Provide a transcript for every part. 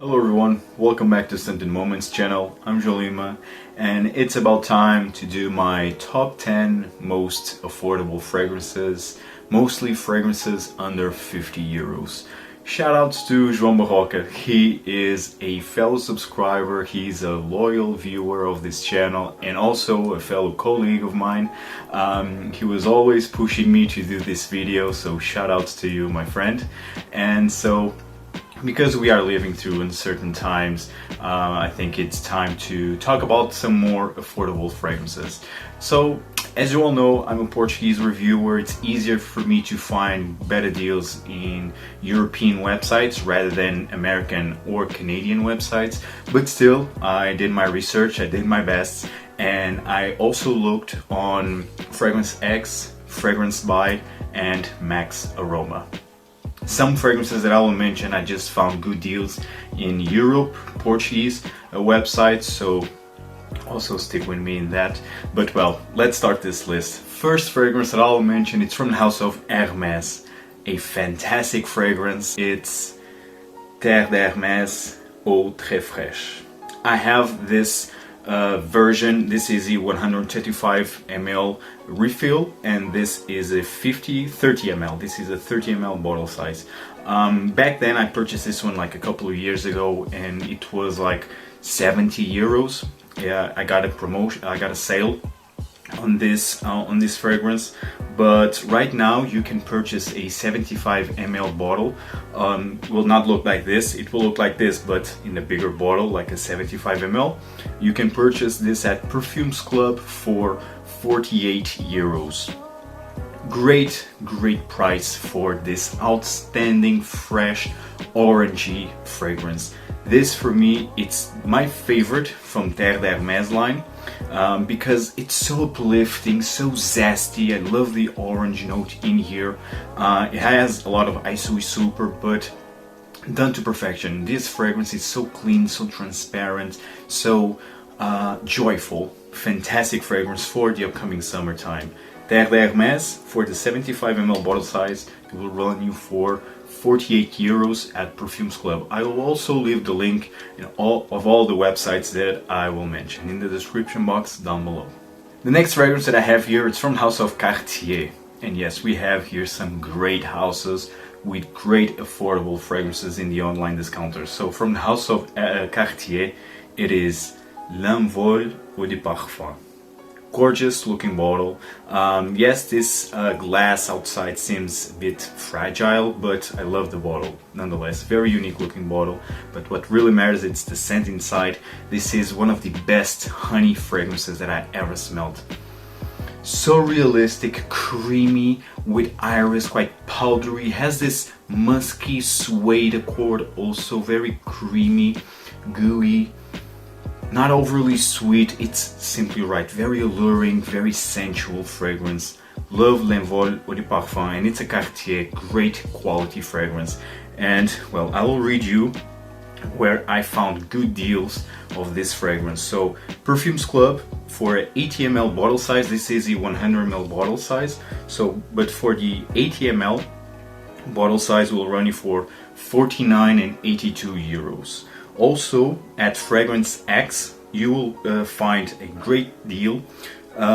Hello everyone, welcome back to Scented Moments channel. I'm Jolima and it's about time to do my top 10 most affordable fragrances, mostly fragrances under 50 euros. Shoutouts to João Barroca, he is a fellow subscriber, he's a loyal viewer of this channel and also a fellow colleague of mine. He was always pushing me to do this video, so shoutouts to you, my friend. And so because we are living through uncertain times, I think it's time to talk about some more affordable fragrances. So, as you all know, I'm a Portuguese reviewer. It's easier for me to find better deals in European websites rather than American or Canadian websites. But still, I did my research, I did my best, and I also looked on Fragrance X, Fragrance Buy, and Max Aroma. Some fragrances that I will mention, I just found good deals in Europe, Portuguese websites, so also stick with me in that. But well, let's start this list. First fragrance that I will mention, it's from the house of Hèrmes, a fantastic fragrance. It's Terre d'Hèrmes Eau de Fraiche. I have this version. This is a 135 ml refill and this is a 30 ml. This is a 30 ml bottle size. Back then I purchased this one like a couple of years ago and it was like 70 euros. Yeah, I got a promotion, I got a sale on this fragrance, but right now you can purchase a 75 ml bottle. Will not look like this, it will look like this, but in a bigger bottle, like a 75 ml. You can purchase this at Perfumes Club for 48 euros. Great price for this outstanding fresh orangey fragrance. This for me, it's my favorite from Terre d'Hèrmes line. Because it's so uplifting, so zesty. I love the orange note in here. It has a lot of ISO super, but done to perfection. This fragrance is so clean, so transparent, so joyful. Fantastic fragrance for the upcoming summertime. Terre d'Hèrmes, for the 75 ml bottle size, it will run you for 48 euros at Perfumes Club. I will also leave the link in all the websites that I will mention in the description box down below. The next fragrance that I have here, it's from the house of Cartier. And yes, we have here some great houses with great affordable fragrances in the online discounters. So from the house of Cartier, it is L'Envol EDP. Gorgeous looking bottle. Yes, this glass outside seems a bit fragile, but I love the bottle nonetheless. Very unique looking bottle, but what really matters is the scent inside. This is one of the best honey fragrances that I ever smelled. So realistic, creamy, with iris, quite powdery, has this musky suede accord, also very creamy, gooey. Not overly sweet, it's simply right. Very alluring, very sensual fragrance. Love L'Envol EDP, and it's a Cartier, great quality fragrance. And well, I will read you where I found good deals of this fragrance. So Perfumes Club for an 80 ml bottle size, this is a 100 ml bottle size. So, but for the 80 ml bottle size will run you for 49 and 82 euros. Also at Fragrance X you will find a great deal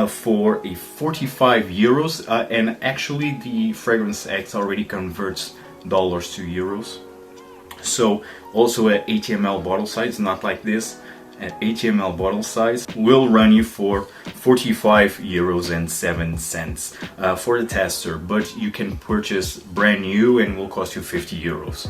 for a 45 euros and actually the Fragrance X already converts dollars to euros. So also at 80 ml bottle size, not like this, at 80 ml bottle size will run you for 45 euros and 7 cents for the tester, but you can purchase brand new and will cost you 50 euros.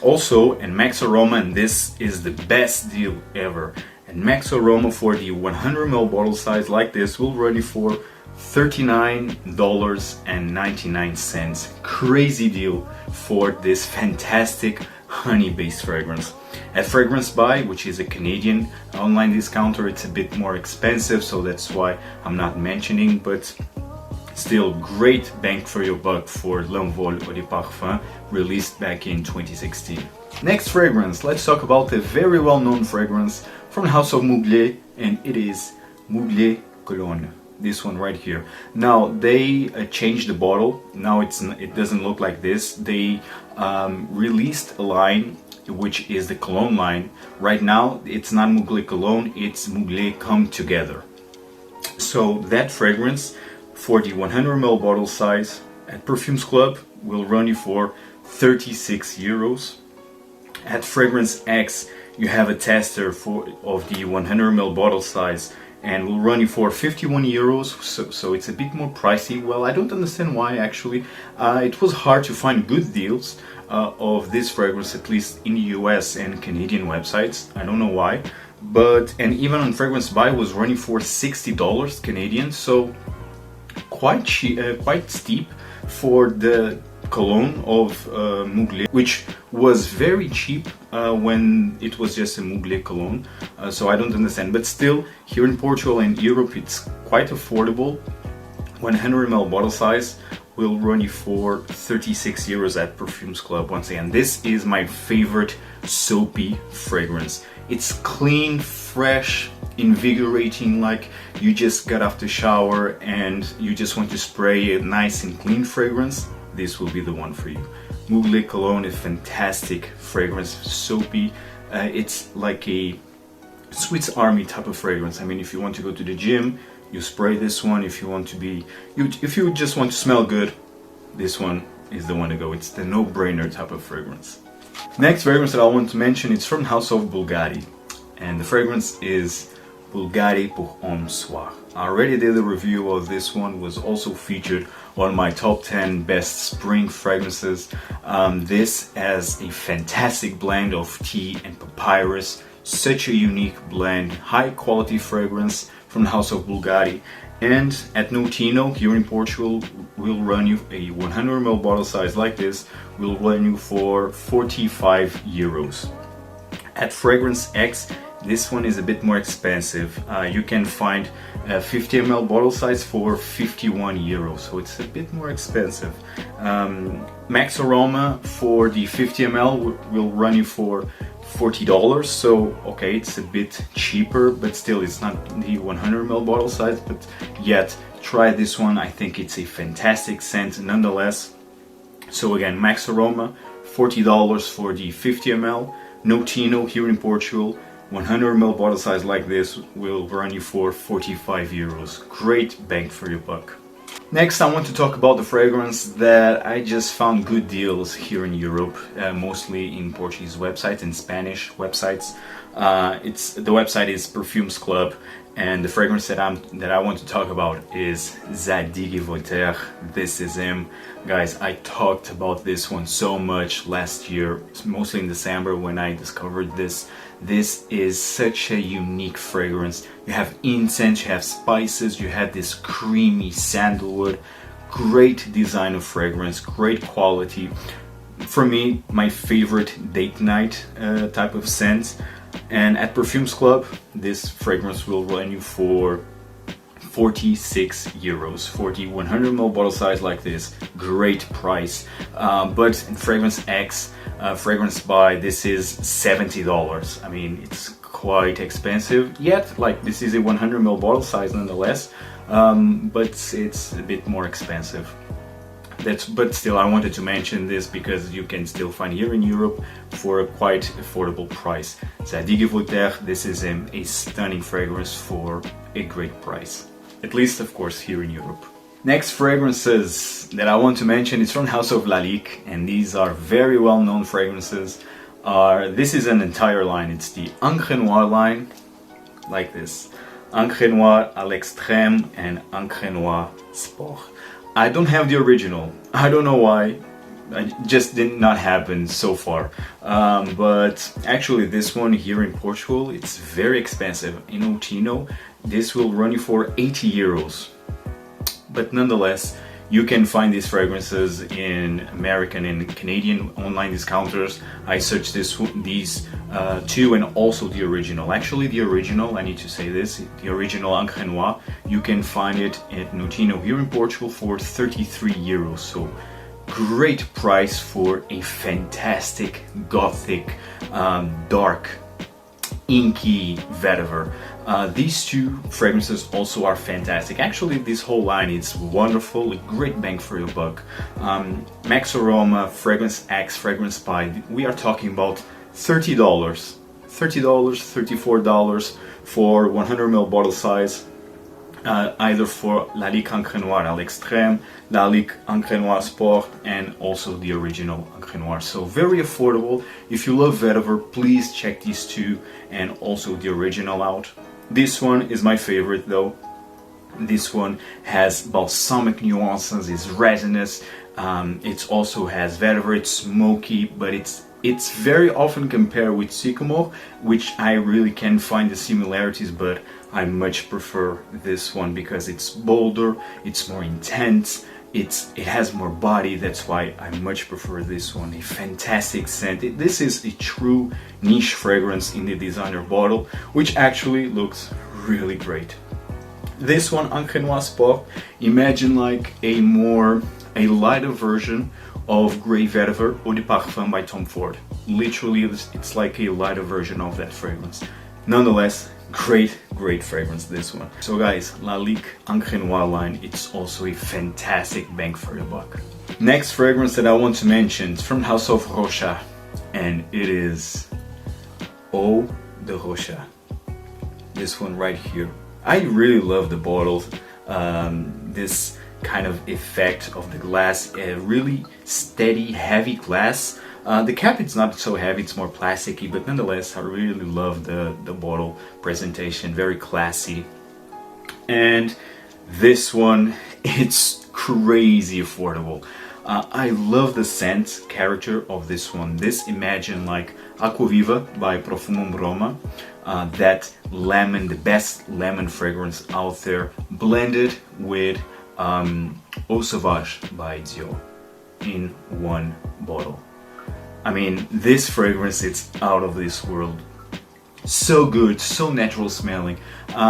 Also, and Max Aroma, and this is the best deal ever, and Max Aroma for the 100 ml bottle size like this will run you for $39.99. Crazy deal for this fantastic honey-based fragrance. At Fragrance Buy, which is a Canadian online discounter, it's a bit more expensive, so that's why I'm not mentioning, but still great bang for your buck for L'Envol EDP, released back in 2016. Next fragrance, let's talk about a very well-known fragrance from the house of Mugler, and it is Mugler Cologne. This one right here. Now they changed the bottle. Now it doesn't look like this. They released a line which is the Cologne line. Right now it's not Mugler Cologne, it's Mugler Come Together. So that fragrance for the 100 ml bottle size at Perfumes Club will run you for 36 euros. At Fragrance X you have a tester of the 100 ml bottle size and will run you for 51 euros, so it's a bit more pricey. Well, I don't understand why actually. It was hard to find good deals of this fragrance, at least in the US and Canadian websites. I don't know why, and even on Fragrance Buy was running for $60 Canadian, so quite cheap, quite steep for the cologne of Mugler, which was very cheap when it was just a Mugler cologne, so I don't understand. But still, here in Portugal and Europe it's quite affordable. 100 ml bottle size will run you for 36 euros at Perfumes Club. Once again, this is my favorite soapy fragrance. It's clean, fresh, invigorating, like you just got off the shower and you just want to spray a nice and clean fragrance. This will be the one for you. Mugler Cologne is fantastic fragrance, soapy. It's like a Swiss Army type of fragrance. I mean, if you want to go to the gym, you spray this one. If you want to be, if you just want to smell good, this one is the one to go. It's the no-brainer type of fragrance. Next fragrance that I want to mention is from the house of Bvlgari, and the fragrance is Bvlgari pour Homme Soir. I already did a review of this one, was also featured on my top 10 best spring fragrances. This has a fantastic blend of tea and papyrus, such a unique blend, high quality fragrance from the house of Bvlgari. And at Notino here in Portugal will run you a 100 ml bottle size like this, will run you for 45 euros. At Fragrance X, this one is a bit more expensive. You can find a 50 ml bottle size for 51 euros, so it's a bit more expensive. Max Aroma for the 50 ml will run you for $40, so okay, it's a bit cheaper, but still it's not the 100 ml bottle size, but yet try this one. I think it's a fantastic scent nonetheless. So again, Max Aroma, $40 for the 50 ml. Notino here in Portugal, 100 ml bottle size like this will run you for 45 euros. Great bang for your buck. Next, I want to talk about the fragrance that I just found good deals here in Europe, mostly in Portuguese websites and Spanish websites. The website is Perfumes Club, and the fragrance that I want to talk about is Zadig Voltaire. This is him. Guys, I talked about this one so much last year, mostly in December when I discovered this. This is such a unique fragrance. You have incense, you have spices, you have this creamy sandalwood. Great design of fragrance, great quality. For me, my favorite date night type of scent. And at Perfumes Club, this fragrance will run you for 46 euros for the 100 ml bottle size like this. Great price. But in Fragrance X, Fragrance Buy, this is $70. I mean, it's quite expensive, yet like this is a 100 ml bottle size nonetheless, but it's a bit more expensive. But still, I wanted to mention this because you can still find here in Europe for a quite affordable price. Zadig Voltaire, this is a stunning fragrance for a great price. At least, of course, here in Europe. Next fragrances that I want to mention is from the house of Lalique, and these are very well-known fragrances. This is an entire line. It's the Encre Noire line, like this. Encre Noire à l'extrême and Encre Noire Sport. I don't have the original. I don't know why. It just did not happen so far. But actually this one here in Portugal, it's very expensive. In Notino, this will run you for 80 euros. But nonetheless, you can find these fragrances in American and Canadian online discounters. I searched these two and also the original. Actually, the original, I need to say this, the original Encre Noire, you can find it at Notino here in Portugal for 33 euros. So great price for a fantastic, gothic, dark, inky vetiver. These two fragrances also are fantastic. Actually, this whole line is wonderful, a great bang for your buck. Max Aroma, Fragrance X, Fragrance Buy, we are talking about $30, $34 for 100 ml bottle size, either for Lalique Encre Noire à l'extrême, Lalique Encre Noire Sport, and also the original Encre Noire. So very affordable. If you love vetiver, please check these two and also the original out. This one is my favorite though. This one has balsamic nuances, it's resinous, it also has vetiver, it's smoky, but it's very often compared with sycamore, which I really can find the similarities, but I much prefer this one because it's bolder, it's more intense, it has more body. That's why I much prefer this one. A fantastic scent. This is a true niche fragrance in the designer bottle, which actually looks really great. This one, Encre Noire Sport, imagine like a lighter version of Grey Vetiver Eau de Parfum by Tom Ford. Literally, it's like a lighter version of that fragrance. Nonetheless, great fragrance, this one. So guys, Lalique Encre Noire line, it's also a fantastic bang for your buck. Next fragrance that I want to mention is from House of Rochas, and it is Eau de Rochas. This one right here. I really love the bottles, this kind of effect of the glass, a really steady, heavy glass. The cap, it's not so heavy, it's more plasticky, but nonetheless, I really love the bottle presentation, very classy. And this one, it's crazy affordable. I love the scent character of this one. This imagine like Aquaviva by Profumum Roma, that lemon, the best lemon fragrance out there, blended with Eau Sauvage by Dior in one bottle. I mean, this fragrance, it's out of this world. So good, so natural smelling.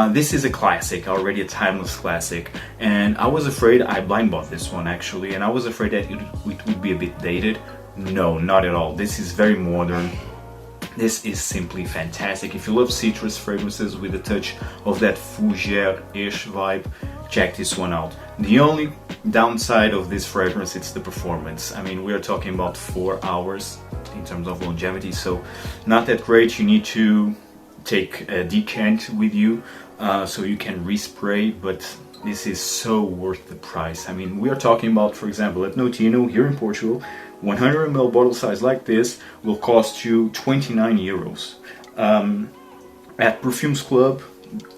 This is a classic, already a timeless classic, and I was afraid, I blind bought this one actually, and I was afraid that it would be a bit dated. No, not at all. This is very modern. This is simply fantastic. If you love citrus fragrances with a touch of that fougere-ish vibe, check this one out. The only downside of this fragrance, it's the performance. I mean, we are talking about 4 hours in terms of longevity, so not that great. You need to take a decant with you so you can respray, but this is so worth the price. I mean, we are talking about, for example, at Notino here in Portugal, 100 ml bottle size like this will cost you 29 euros. At Perfumes Club,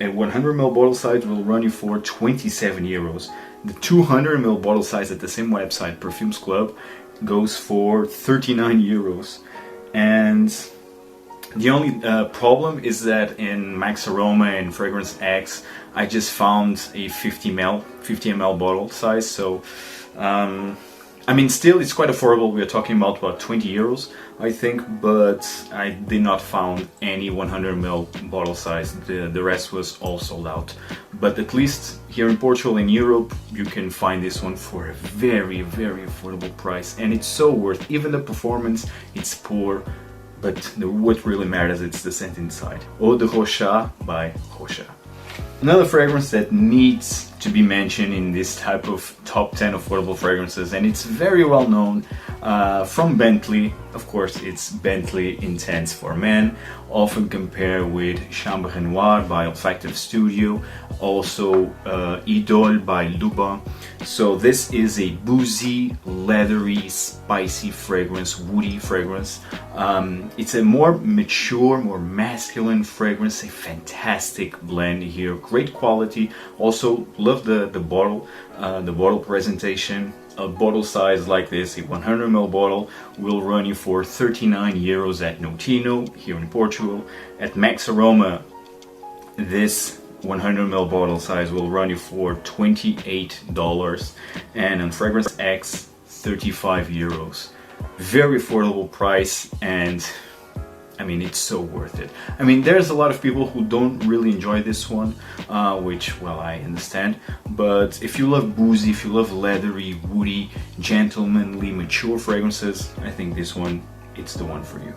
a 100 ml bottle size will run you for 27 euros. The 200 ml bottle size at the same website, Perfumes Club, goes for 39 euros. And the only problem is that in Max Aroma and Fragrance X, I just found a 50 ml bottle size. So, I mean, still it's quite affordable. We are talking about 20 euros, I think, but I did not found any 100 ml bottle size. The rest was all sold out. But at least here in Portugal and Europe, you can find this one for a very affordable price, and it's so worth. Even the performance, it's poor, but what really matters, it's the scent inside. Eau de Rochas by Rochas. Another fragrance that needs to be mentioned in this type of top 10 affordable fragrances, and it's very well known, from Bentley. Of course, it's Bentley Intense for Men, often compared with Chambre Noire by Olfactive Studio, also Idole by Lubin. So this is a boozy, leathery, spicy fragrance, woody fragrance. It's a more mature, more masculine fragrance, a fantastic blend here, great quality. Also love the bottle presentation. A bottle size like this, a 100 ml bottle, will run you for 39 euros at Notino here in Portugal. At Max Aroma, this 100 ml bottle size will run you for $28, and on Fragrance X, 35 euros. Very affordable price, and I mean, it's so worth it. I mean, there's a lot of people who don't really enjoy this one, which, well, I understand. But if you love boozy, if you love leathery, woody, gentlemanly, mature fragrances, I think this one, it's the one for you.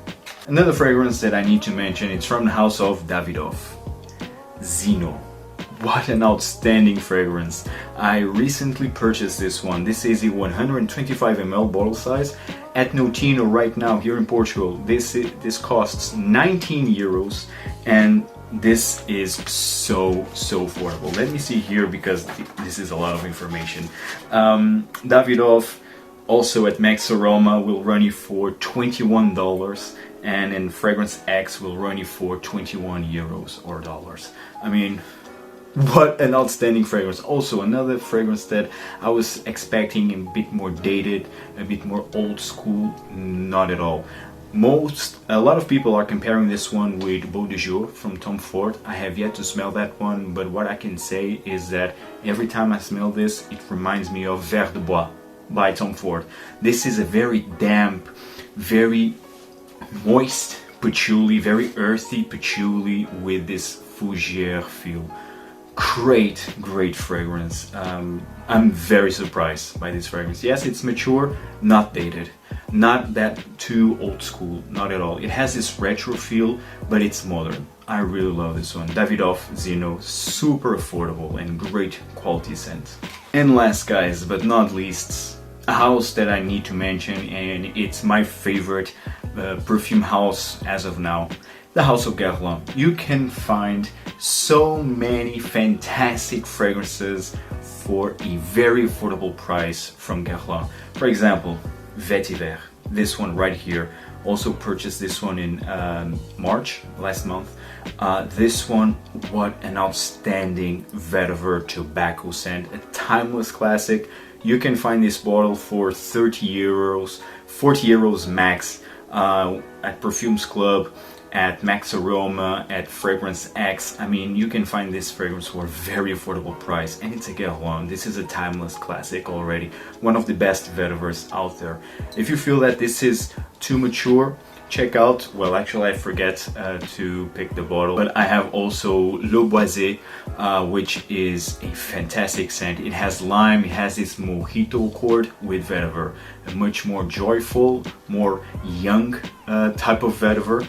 Another fragrance that I need to mention, it's from the house of Davidoff Zino. What an outstanding fragrance. I recently purchased this one. This is a 125 ml bottle size, at Notino right now here in Portugal, this costs 19 euros, and this is so affordable. Let me see here, because this is a lot of information. Davidoff, also at Max Aroma, will run you for $21, and in Fragrance X will run you for 21 euros or dollars. I mean, what an outstanding fragrance. Also another fragrance that I was expecting a bit more dated, a bit more old school. Not at all. A lot of people are comparing this one with Beau de Jour from Tom Ford. I have yet to smell that one, but what I can say is that every time I smell this, it reminds me of Vert de Bois by Tom Ford. This is a very damp, very moist patchouli, very earthy patchouli with this fougère feel. Great fragrance. I'm very surprised by this fragrance. Yes, it's mature, not dated, not that too old school, not at all. It has this retro feel, but it's modern. I really love this one. Davidoff Zino, super affordable and great quality scent. And last, guys, but not least, a house that I need to mention, and it's my favorite perfume house as of now. The house of Guerlain. You can find so many fantastic fragrances for a very affordable price from Guerlain. For example, Vetiver, this one right here. Also purchased this one in March, last month. This one, what an outstanding vetiver tobacco scent, a timeless classic. You can find this bottle for 30 euros, 40 euros max at Perfumes Club, at Max Aroma, at Fragrance X. I mean, you can find this fragrance for a very affordable price, and it's a Guerlain. This is a timeless classic already, one of the best vetivers out there. If you feel that this is too mature, check out, well, actually I forget to pick the bottle, but I have also Le Boisée, which is a fantastic scent. It has lime, it has this mojito accord with vetiver, a much more joyful, more young type of vetiver.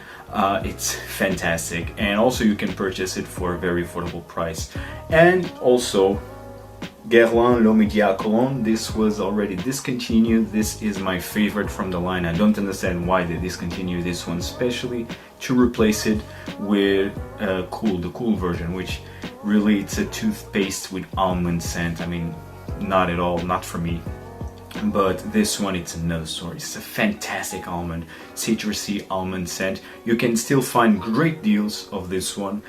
It's fantastic, and also you can purchase it for a very affordable price. And also Guerlain Mugler Cologne, this was already discontinued. This is my favorite from the line. I don't understand why they discontinued this one, especially to replace it with the cool version, which really it's a toothpaste with almond scent. I mean, not at all, not for me. But this one, it's another story. It's a fantastic almond, citrusy almond scent. You can still find great deals of this one.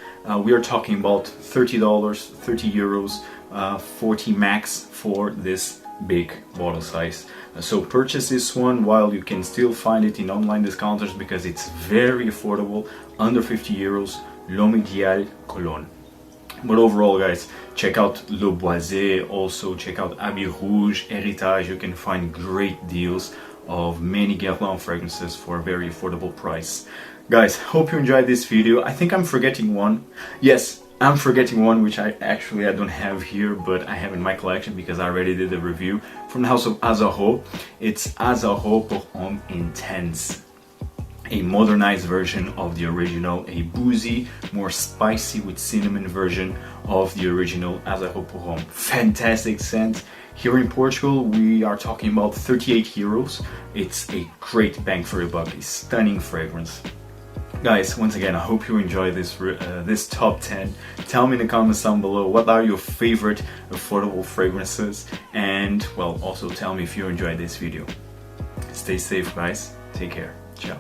We are talking about $30, 30 euros, 40 max for this big bottle size. So purchase this one while you can still find it in online discounters, because it's very affordable, under 50 euros, Mugler Cologne. But overall, guys, check out Le Boisée, also check out Habit Rouge, Héritage. You can find great deals of many Guerlain fragrances for a very affordable price. Guys, hope you enjoyed this video. I think I'm forgetting one. Yes, I'm forgetting one, which I don't have here, but I have in my collection because I already did a review from the house of Azzaro. It's Azzaro pour Homme Intense. A modernized version of the original, a boozy, more spicy with cinnamon version of the original Azzaro pour Homme. Fantastic scent. Here in Portugal, we are talking about 38 euros. It's a great bang for your buck, a stunning fragrance. Guys, once again, I hope you enjoyed this top 10. Tell me in the comments down below, what are your favorite affordable fragrances? And, well, also tell me if you enjoyed this video. Stay safe, guys. Take care. Ciao.